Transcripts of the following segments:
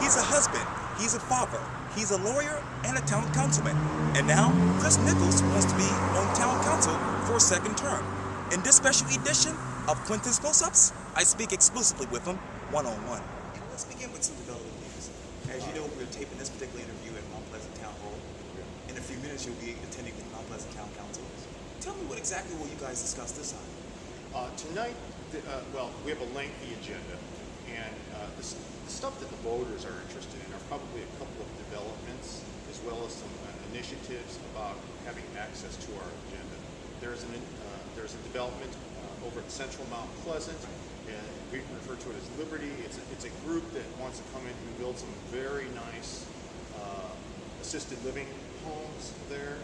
He's a husband, he's a father, he's a lawyer, and a town councilman. And now, Chris Nickles wants to be on town council for a second term. In this special edition of Quintin's Close-Ups, I speak exclusively with him, one-on-one. Let's begin with some development news. As you know, we're taping this particular interview at Mount Pleasant Town Hall. In a few minutes, you'll be attending the Mount Pleasant Town Council. Tell me what exactly will you guys discuss this time? Tonight, well, we have a lengthy agenda, and the stuff that the voters are interested in are probably a couple of developments, as well as some initiatives about having access to our agenda. There's a development over at Central Mount Pleasant, and we refer to it as Liberty. It's a group that wants to come in and build some very nice assisted living homes there,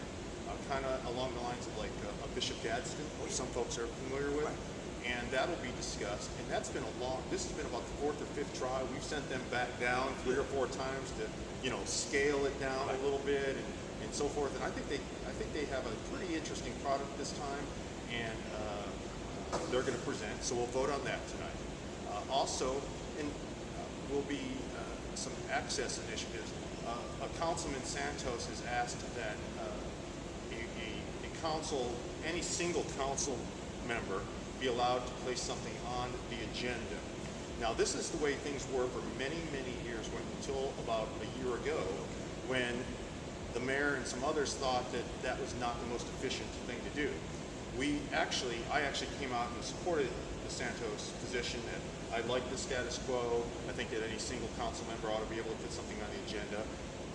kind of along the lines of like a Bishop Gadsden, which some folks are familiar with. Right. And that'll be discussed. And that's been this has been about the 4th or 5th try. We've sent them back down 3 or 4 times to, scale it down a little bit and so forth. And I think they have a pretty interesting product this time, and they're going to present. So we'll vote on that tonight. Also, will be some access initiatives. Councilman Santos has asked that any single council member be allowed to place something on the agenda. Now, this is the way things were for many, many years, until about a year ago, when the mayor and some others thought that that was not the most efficient thing to do. I actually came out and supported the Santos position that I like the status quo. I think that any single council member ought to be able to put something on the agenda.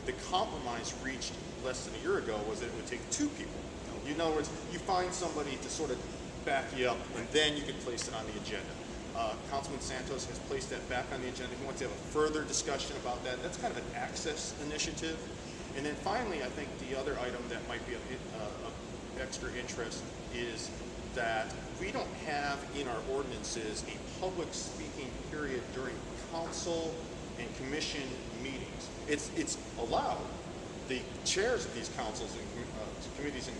The compromise reached less than a year ago was that it would take 2 people. In other words, you find somebody to sort of back you up, and then you can place it on the agenda. Councilman Santos has placed that back on the agenda. He wants to have a further discussion about that. That's kind of an access initiative. And then finally, I think the other item that might be of extra interest is that we don't have in our ordinances a public speaking period during council and commission meetings. It's allowed. The chairs of these councils and committees and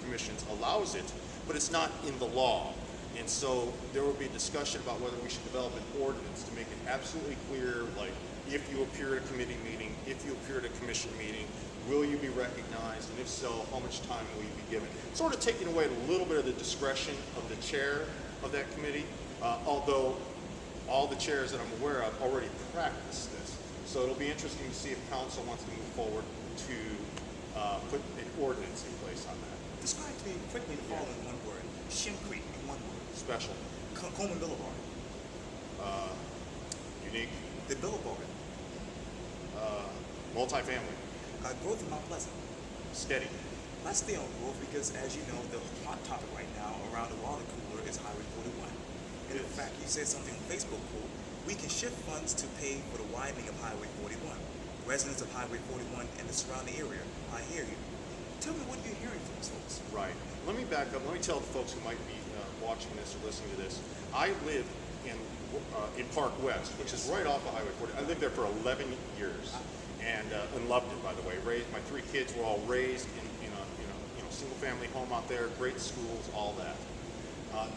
commissions allows it, but it's not in the law. And so there will be a discussion about whether we should develop an ordinance to make it absolutely clear, like if you appear at a committee meeting, if you appear at a commission meeting, will you be recognized, and if so, how much time will you be given? Sort of taking away a little bit of the discretion of the chair of that committee, although all the chairs that I'm aware of already practice this. So it'll be interesting to see if council wants to move forward to put an ordinance in place on that. Describe to me quickly the following in one word. Shem Creek in one word. Special. Coleman Boulevard. Unique. The Boulevard. Multifamily. Growth in Mount Pleasant. Steady. Let's stay on growth because, as you know, the hot topic right now around the water cooler is Highway 41. And in fact, you said something on Facebook, cool. We can shift funds to pay for the widening of Highway 41. Residents of Highway 41 and the surrounding area, I hear you. Tell me what you're hearing from these folks. Right. Let me back up. Let me tell the folks who might be watching this or listening to this. I live in Park West, which is right off of Highway 40. I lived there for 11 years and loved it, by the way. My 3 kids were all raised in a single-family home out there, great schools, all that.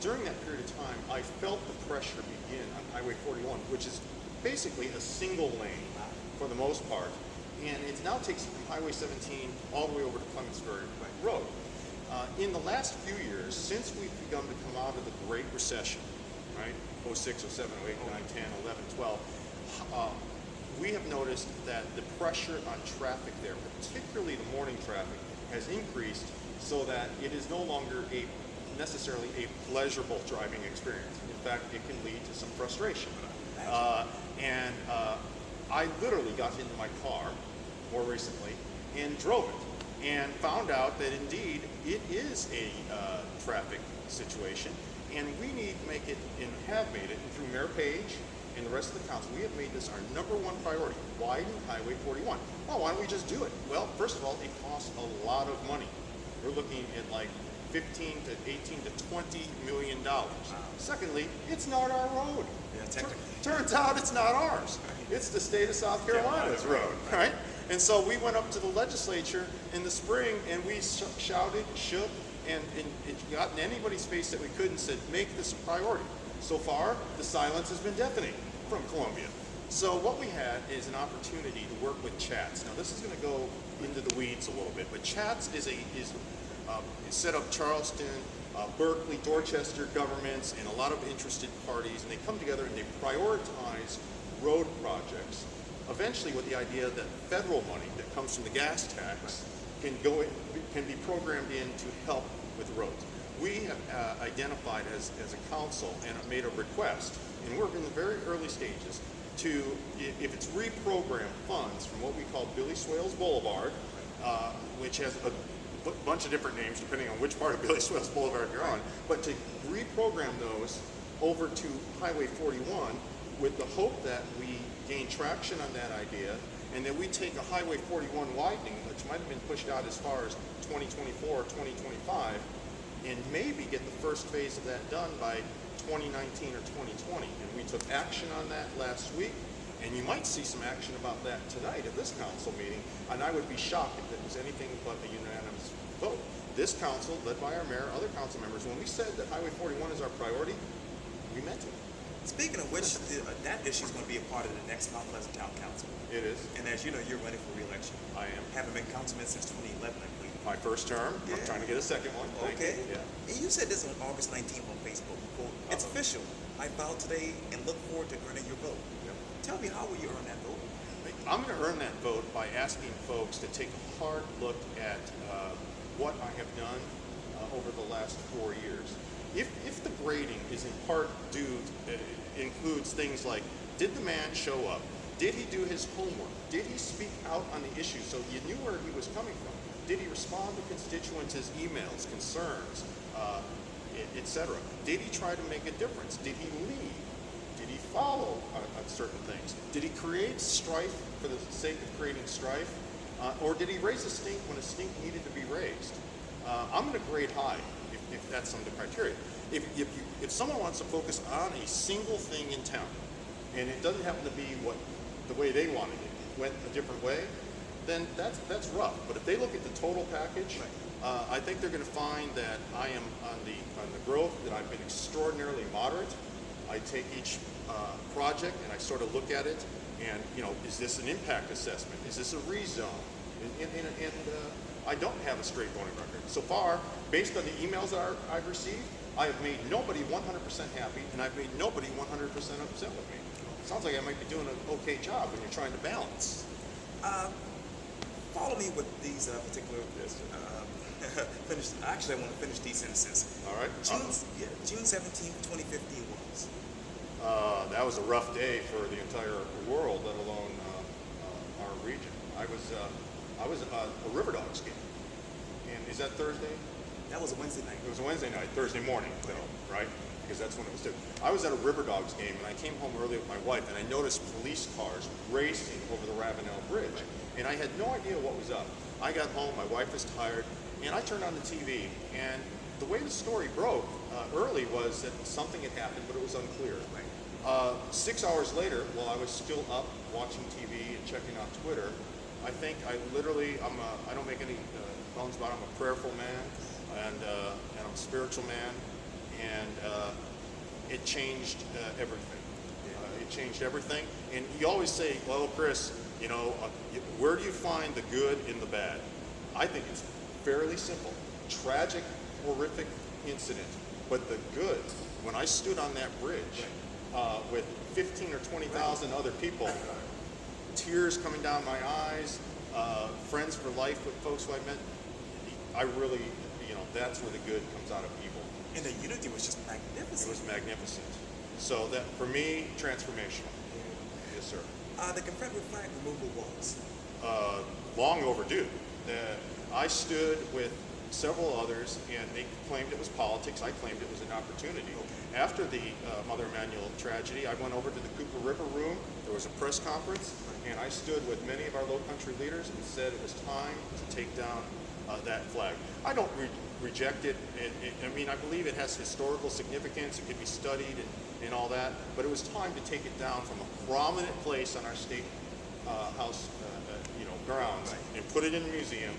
During that period of time, I felt the pressure begin on Highway 41, which is basically a single lane for the most part. And it now takes you from Highway 17 all the way over to Clemensburg Road. In the last few years, since we've begun to come out of the Great Recession, right, 06, 07, 08, 09, 10, 11, 12, we have noticed that the pressure on traffic there, particularly the morning traffic, has increased so that it is no longer necessarily a pleasurable driving experience. In fact, it can lead to some frustration. I literally got into my car more recently and drove it and found out that indeed it is a traffic situation, and we need to make it, and have made it, and through Mayor Page and the rest of the council, we have made this our #1 priority, widen Highway 41. Well, why don't we just do it? Well, first of all, it costs a lot of money. We're looking at like $15 to $18 to $20 million. Secondly, it's not our road. Turns out it's not ours. It's the state of South Carolina's road, right? And so we went up to the legislature in the spring and we shouted, shook, and it got in anybody's face that we could and said, make this a priority. So far, the silence has been deafening from Columbia. So what we had is an opportunity to work with Chats. Now this is going to go into the weeds a little bit, but Chats is set up Charleston, Berkeley, Dorchester governments, and a lot of interested parties, and they come together and they prioritize road projects. Eventually, with the idea that federal money that comes from the gas tax can be programmed in to help with roads. We have identified as a council and made a request, and we're in the very early stages, to, if it's reprogram funds from what we call Billy Swales Boulevard, which has a bunch of different names depending on which part of Billy Swales Boulevard you're on, but to reprogram those over to Highway 41 with the hope that we gain traction on that idea, and that we take a Highway 41 widening, which might have been pushed out as far as 2024 or 2025, and maybe get the first phase of that done by 2019 or 2020. And we took action on that last week, and you might see some action about that tonight at this council meeting, and I would be shocked if it was anything but a unanimous vote. This council, led by our mayor, other council members, when we said that Highway 41 is our priority, we meant it. Speaking of which, that issue is going to be a part of the next Mount Pleasant Town Council. It is. And as you know, you're running for re-election. I am. Haven't been councilman since 2011, I believe. My first term. Yeah. I'm trying to get a second one. Okay. Yeah. And you said this on August 19th on Facebook. Quote, it's official. I filed today and look forward to earning your vote. Yep. Tell me, how will you earn that vote? I'm going to earn that vote by asking folks to take a hard look at what I have done over the last 4 years. If the grading is in part due, includes things like, did the man show up? Did he do his homework? Did he speak out on the issue so you knew where he was coming from? Did he respond to constituents' emails, concerns, etc.? Did he try to make a difference? Did he lead? Did he follow on certain things? Did he create strife for the sake of creating strife? Or did he raise a stink when a stink needed to be raised? I'm going to grade high if that's some of the criteria. If someone wants to focus on a single thing in town, and it doesn't happen to be the way they wanted it, went a different way, then that's rough. But if they look at the total package, I think they're going to find that I am on the growth, that I've been extraordinarily moderate. I take each project and I sort of look at it, and is this an impact assessment? Is this a rezone? And I don't have a straight voting record. So far, based on the emails that I've received, I have made nobody 100% happy, and I've made nobody 100% upset with me. Sounds like I might be doing an okay job when you're trying to balance. Follow me with these particular finish. Actually, I want to finish these sentences. All right. June 17th, 2015 was. That was a rough day for the entire world, let alone our region. I was at a River Dogs game, and is that Thursday? That was a Wednesday night. It was a Wednesday night, Thursday morning, though, right? Because that's when it was due. I was at a River Dogs game, and I came home early with my wife, and I noticed police cars racing over the Ravenel Bridge, and I had no idea what was up. I got home, my wife was tired, and I turned on the TV, and the way the story broke early was that something had happened, but it was unclear. 6 hours later, while I was still up watching TV and checking out Twitter, I think I don't make any bones about it, I'm a prayerful man, and I'm a spiritual man, and it changed everything. It changed everything. And you always say, well, Chris, where do you find the good in the bad? I think it's fairly simple. Tragic, horrific incident. But the good, when I stood on that bridge with 15 or 20,000 other people, tears coming down my eyes, friends for life with folks who I met, I really, that's where the good comes out of evil. And the unity was just magnificent. It was magnificent. So that, for me, transformational. Yes, sir. The Confederate flag removal was? Long overdue. I stood with several others, and they claimed it was politics. I claimed it was an opportunity. Okay. After the Mother Emanuel tragedy, I went over to the Cooper River Room. There was a press conference, and I stood with many of our low country leaders and said it was time to take down that flag. I don't reject it. I believe it has historical significance. It could be studied and all that, but it was time to take it down from a prominent place on our state house grounds and put it in a museum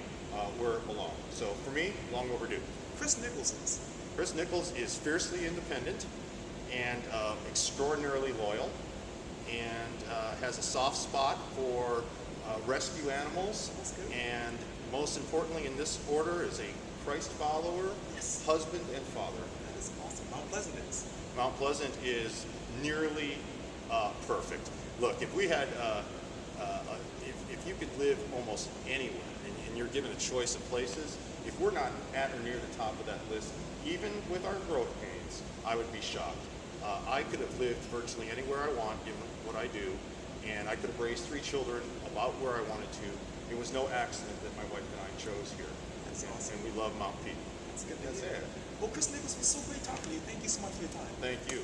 where it belongs. So for me, long overdue. Chris Nickles is? Chris Nickles is fiercely independent and extraordinarily loyal. and has a soft spot for rescue animals. That's good. And most importantly in this order is a Christ follower, Yes. husband and father. That is awesome. Mount Pleasant is. Mount Pleasant is nearly perfect. Look, if we had, if you could live almost anywhere, and you're given a choice of places, if we're not at or near the top of that list, even with our growth pains, I would be shocked. I could have lived virtually anywhere I want, given what I do, and I could have raised 3 children about where I wanted to. It was no accident that my wife and I chose here. That's awesome. And we love Mount Peak. That's good. That's it. Well, Chris Nickles, it was so great talking to you. Thank you so much for your time. Thank you.